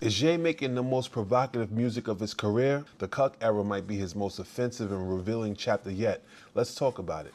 Is Ye making the most provocative music of his career? The Cuck era might be his most offensive and revealing chapter yet. Let's talk about it.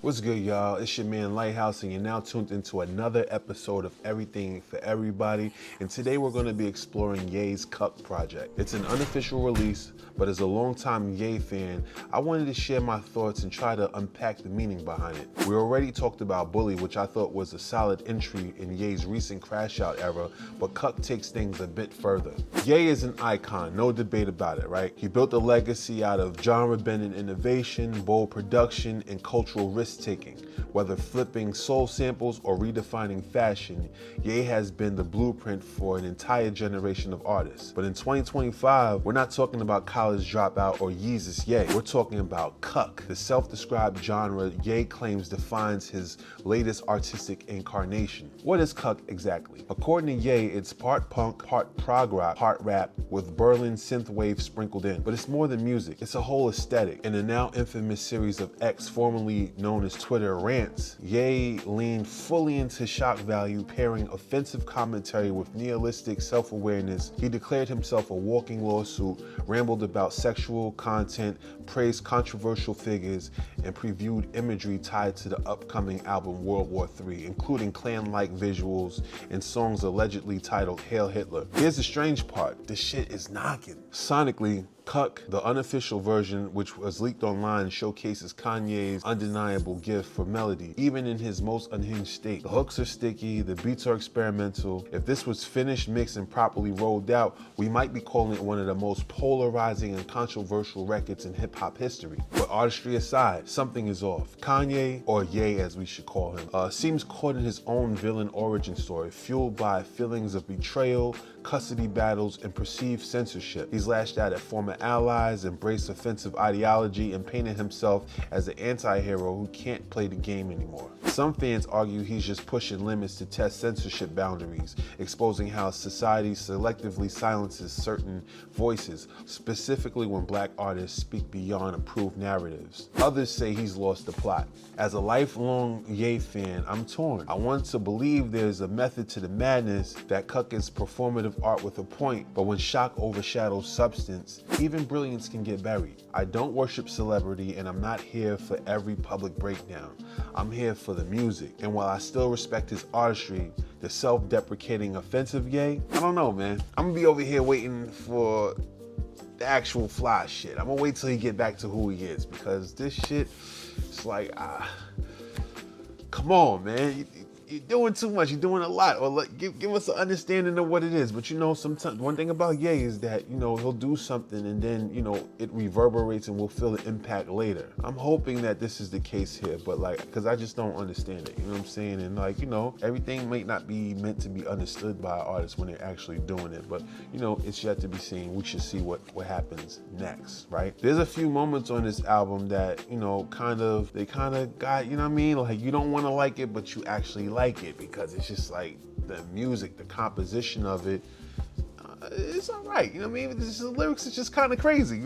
What's good, y'all? It's your man Lighthouse, and you're now tuned into another episode of Everything for Everybody. And today we're going to be exploring Ye's Cuck project. It's an unofficial release, but as a longtime Ye fan, I wanted to share my thoughts and try to unpack the meaning behind it. We already talked about Bully, which I thought was a solid entry in Ye's recent crash out era, but Cuck takes things a bit further. Ye is an icon, no debate about it, right? He built a legacy out of genre-bending innovation, bold production, and cultural risk-taking. Whether flipping soul samples or redefining fashion, Ye has been the blueprint for an entire generation of artists. But in 2025, we're not talking about college dropout or Yeezus Ye. We're talking about Cuck, the self-described genre Ye claims defines his latest artistic incarnation. What is Cuck exactly? According to Ye, it's part punk, part prog rock, part rap, with Berlin synthwave sprinkled in. But it's more than music. It's a whole aesthetic. In the now infamous series of X, formerly known as Twitter rants, Ye leaned fully into shock value, pairing offensive commentary with nihilistic self-awareness. He declared himself a walking lawsuit, rambled about sexual content, praised controversial figures, and previewed imagery tied to the upcoming album World War III, including Klan-like visuals and songs allegedly titled Hail Hitler. Here's the strange part, the shit is knocking. Sonically, Cuck, the unofficial version, which was leaked online, showcases Kanye's undeniable gift for melody, even in his most unhinged state. The hooks are sticky, the beats are experimental. If this was finished, mixed, and properly rolled out, we might be calling it one of the most polarizing and controversial records in hip-hop history. But artistry aside, something is off. Kanye, or Ye as we should call him, seems caught in his own villain origin story, fueled by feelings of betrayal, custody battles, and perceived censorship. He's lashed out at former allies, embraced offensive ideology, and painted himself as an anti-hero who can't play the game anymore. Some fans argue he's just pushing limits to test censorship boundaries, exposing how society selectively silences certain voices, specifically when black artists speak beyond approved narratives. Others say he's lost the plot. As a lifelong Ye fan, I'm torn. I want to believe there's a method to the madness, that Cuck is performative art with a point, but when shock overshadows substance, even brilliance can get buried. I don't worship celebrity, and I'm not here for every public breakdown. I'm here for the music. And while I still respect his artistry, the self-deprecating offensive Ye, I don't know, man. I'm gonna be over here waiting for the actual fly shit. I'm gonna wait till he get back to who he is, because this shit, it's like, come on, man. You're doing too much, you're doing a lot, or give us an understanding of what it is. But sometimes, one thing about Ye is that, he'll do something and then, it reverberates and we'll feel the impact later. I'm hoping that this is the case here, but because I just don't understand it, you know what I'm saying? And everything might not be meant to be understood by artists when they're actually doing it, but it's yet to be seen. We should see what happens next, right? There's a few moments on this album that, they kind of got, you know what I mean? Like, you don't want to like it, but you actually like it, because it's just like the music, the composition of it, it's all right. You know what I mean? The lyrics is just kind of crazy,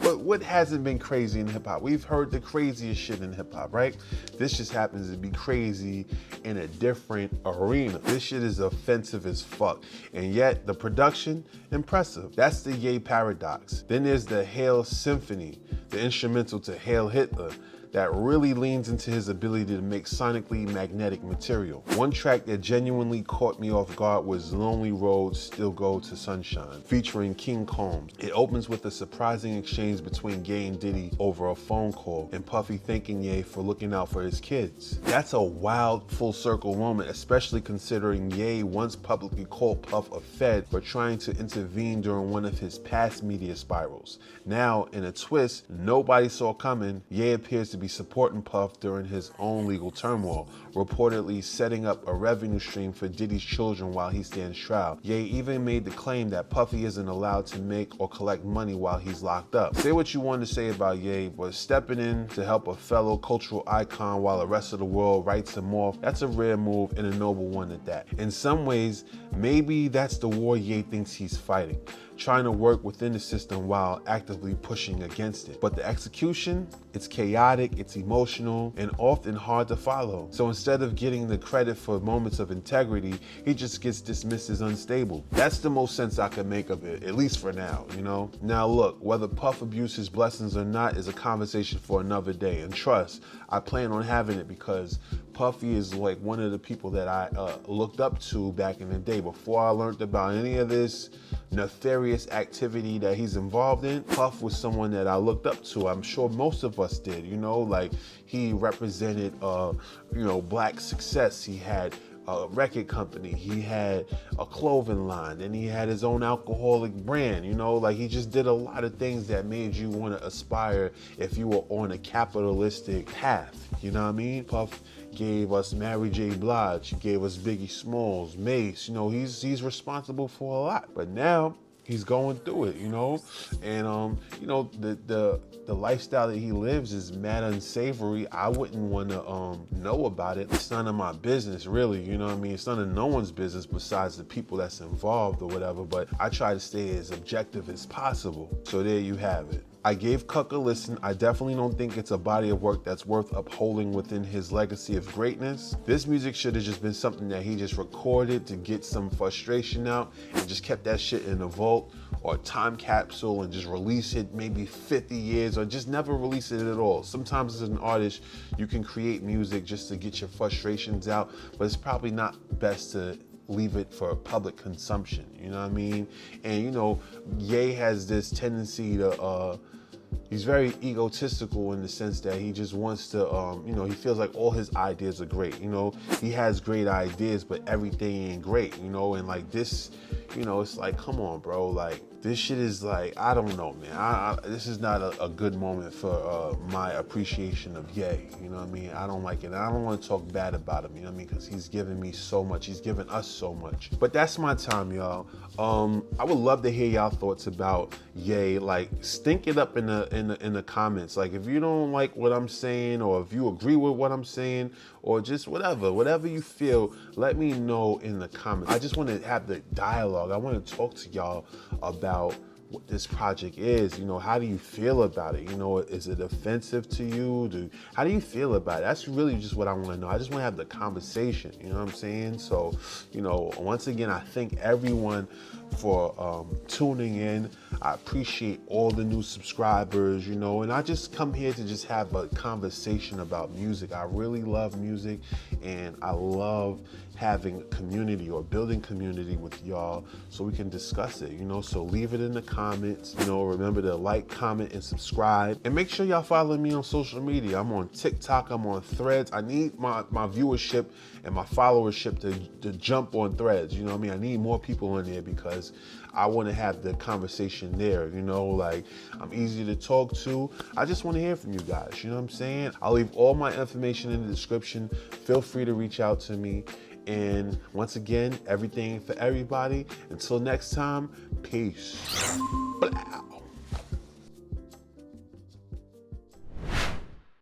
But what hasn't been crazy in hip hop? We've heard the craziest shit in hip hop, right? This just happens to be crazy in a different arena. This shit is offensive as fuck. And yet the production, impressive. That's the Ye paradox. Then there's the Hail Symphony, the instrumental to Hail Hitler, that really leans into his ability to make sonically magnetic material. One track that genuinely caught me off guard was Lonely Roads Still Go to Sunshine, featuring King Combs. It opens with a surprising exchange between Ye and Diddy over a phone call, and Puffy thanking Ye for looking out for his kids. That's a wild full circle moment, especially considering Ye once publicly called Puff a fed for trying to intervene during one of his past media spirals. Now, in a twist nobody saw coming, Ye appears to be supporting Puff during his own legal turmoil, reportedly setting up a revenue stream for Diddy's children while he stands trial. Ye even made the claim that Puffy isn't allowed to make or collect money while he's locked up. Say what you want to say about Ye, but stepping in to help a fellow cultural icon while the rest of the world writes him off, that's a rare move and a noble one at that. In some ways, maybe that's the war Ye thinks he's fighting. trying to work within the system while actively pushing against it. But the execution, it's chaotic, it's emotional, and often hard to follow. So instead of getting the credit for moments of integrity, he just gets dismissed as unstable. That's the most sense I can make of it, at least for now, you know? Now look, whether Puff abused his blessings or not is a conversation for another day. And trust, I plan on having it because Puffy is like one of the people that I looked up to back in the day. Before I learned about any of this nefarious activity that he's involved in, Puff was someone that I looked up to. I'm sure most of us did, you know, like he represented, you know, black success. He had a record company, he had a clothing line, and he had his own alcoholic brand, you know, like he just did a lot of things that made you want to aspire if you were on a capitalistic path, you know what I mean? Puff gave us Mary J. Blige, he gave us Biggie Smalls, Mace, you know, he's responsible for a lot, but now he's going through it, you know, and you know, the lifestyle that he lives is mad unsavory. I wouldn't want to know about it. It's none of my business, really, you know what I mean? It's none of no one's business besides the people that's involved or whatever, but I try to stay as objective as possible. So there you have it. I gave Cuck a listen. I definitely don't think it's a body of work that's worth upholding within his legacy of greatness. This music should have just been something that he just recorded to get some frustration out and just kept that shit in a vault or a time capsule and just release it maybe 50 years or just never release it at all. Sometimes as an artist, you can create music just to get your frustrations out, but it's probably not best to leave it for public consumption, you know what I mean? And you know, Ye has this tendency to, he's very egotistical in the sense that he just wants to, you know, he feels like all his ideas are great, you know? He has great ideas, but everything ain't great, you know? And like this, you know, it's like, come on, bro, like, this shit is like, I don't know, man. This is not a good moment for my appreciation of Ye, you know what I mean? I don't like it. I don't want to talk bad about him, you know what I mean? Because he's given me so much. He's given us so much. But that's my time, y'all. I would love to hear y'all thoughts about Ye. Like, stink it up in the comments. Like, if you don't like what I'm saying, or if you agree with what I'm saying, or just whatever you feel, let me know in the comments. I just want to have the dialogue. I want to talk to y'all about what this project is. You know, how do you feel about it? You know, is it offensive to you? How do you feel about it? That's really just what I want to know. I just want to have the conversation, you know what I'm saying? So, you know, once again, I thank everyone for tuning in. I appreciate all the new subscribers, you know, and I just come here to just have a conversation about music. I really love music, and I love having community or building community with y'all so we can discuss it, you know? So leave it in the comments, you know, remember to like, comment, and subscribe, and make sure y'all follow me on social media. I'm on TikTok, I'm on Threads. I need my viewership and my followership to jump on Threads, you know what I mean? I need more people on there because I want to have the conversation there, you know, like I'm easy to talk to. I just want to hear from you guys, you know what I'm saying? I'll leave all my information in the description. Feel free to reach out to me. And once again, everything for everybody. Until next time, peace. Blah.